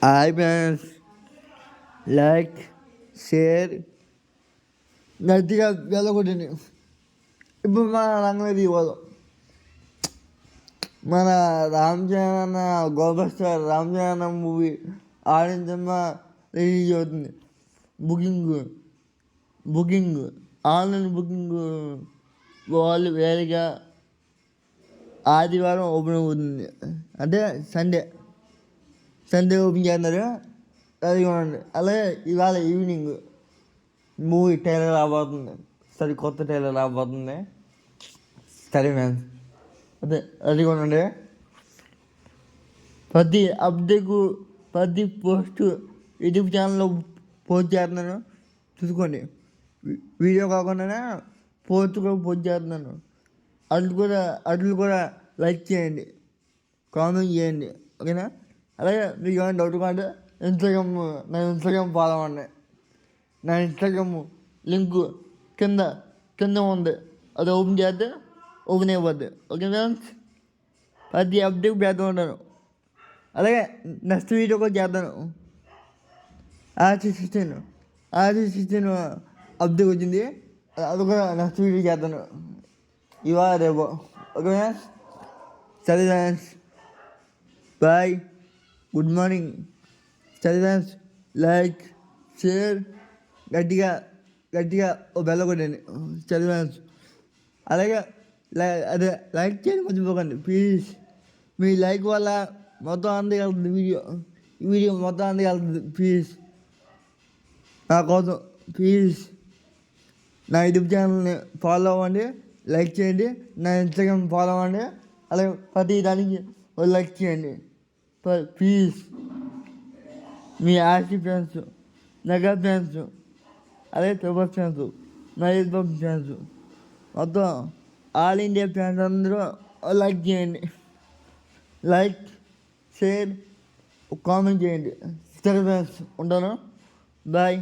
Hi friends, like share గట్టిగా వెళ్ళగొట్టింది. ఇప్పుడు మన రంగంలోకి పోదాం. మన రామ్ చరణ్ అన్న గోల్డ్ స్టార్ రామ్ చరణ్ అన్న మూవీ ఆడించమ్మ రిలీజ్ అవుతుంది. బుకింగ్ ఆన్లైన్ బుకింగ్ వాళ్ళు వేరేగా ఆదివారం ఓపెన్ అవుతుంది. అంటే సండే ఓపెన్ చేస్తున్నారు. అది చూడండి. అలాగే ఇవాళ ఈవినింగ్ మూవీ ట్రైలర్ రాబోతుంది. కొత్త ట్రైలర్ రాబోతుంది. సరే మ్యామ్, అదే అది కొనండి. ప్రతి అప్డేట్, ప్రతి పోస్ట్ యూట్యూబ్ ఛానల్లో పోస్ట్ చేస్తున్నాను, చూసుకోండి. వీడియో కాకుండా పోస్ట్ కూడా పోస్ట్ చేస్తున్నాను. అట్లు కూడా లైక్ చేయండి, కామెంట్ చేయండి, ఓకేనా? అలాగే మీకు ఏమైనా డౌట్ కాదు, నా ఇన్స్టాగ్రామ్ ఫాలో అవ్వండి. నా ఇన్స్టాగ్రామ్ లింక్ కింద ఉంది. అది ఓపెన్ చేస్తే ఓపెన్ అయిపోద్ది. ఓకే ఫ్రెండ్స్, ప్రతి అప్డేట్ పెడుతూ ఉంటాను. అలాగే నెక్స్ట్ వీడియో కూడా చేస్తాను. RC16 అప్డేట్ వచ్చింది. అది కూడా నెక్స్ట్ వీడియో చేస్తాను, ఇవాళ రేపు. ఓకే ఫ్రెండ్స్, సరే ఫ్రెండ్స్, బాయ్, గుడ్ మార్నింగ్. సరే ఫ్రెండ్స్, లైక్ షేర్ గట్టిగా ఓ బెల్ల కొట్టండి. సరే ఫ్రెండ్స్, అలాగే అదే లైక్ చేయండి, మర్చిపోకండి ప్లీజ్. మీ లైక్ వల్ల మొత్తం అందగలుగుతుంది, వీడియో మొత్తం అందగలుగుతుంది. ప్లీజ్ నా కోసం ప్లీజ్ నా యూట్యూబ్ ఛానల్ని ఫాలో అవ్వండి, లైక్ చేయండి. నా ఇన్స్టాగ్రామ్ ఫాలో అవ్వండి. అలాగే ప్రతి దానికి లైక్ చేయండి please. Me RC fans, Nagar fans, అలాగే triple fans, Mahesh Babu fans, మొత్తం ఆల్ ఇండియా ఫ్యాన్స్ అందరూ లైక్ చేయండి. లైక్ షేర్ కామెంట్ చేయండి. సరే ఫ్రెండ్స్, ఉంటాను, బాయ్.